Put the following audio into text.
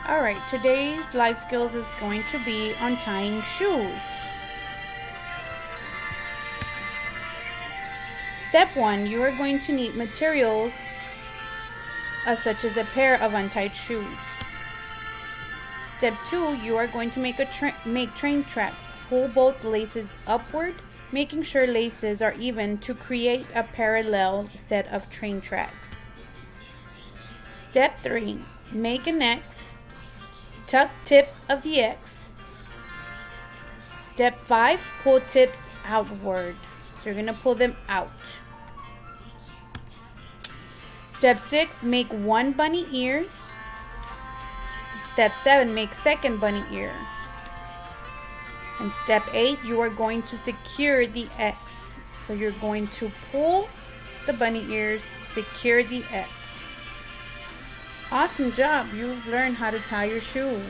Alright, today's life skills is going to be on tying shoes. Step 1, you are going to need materials such as a pair of untied shoes. Step 2, you are going to make train tracks. Pull both laces upward, making sure laces are even to create a parallel set of train tracks. Step 3, make an X. Tuck tip of the X. Step 5, pull tips outward. So you're going to pull them out. Step 6, make one bunny ear. Step 7, make second bunny ear. And step 8, you are going to secure the X. So you're going to pull the bunny ears, secure the X. Awesome job. You've learned how to tie your shoe.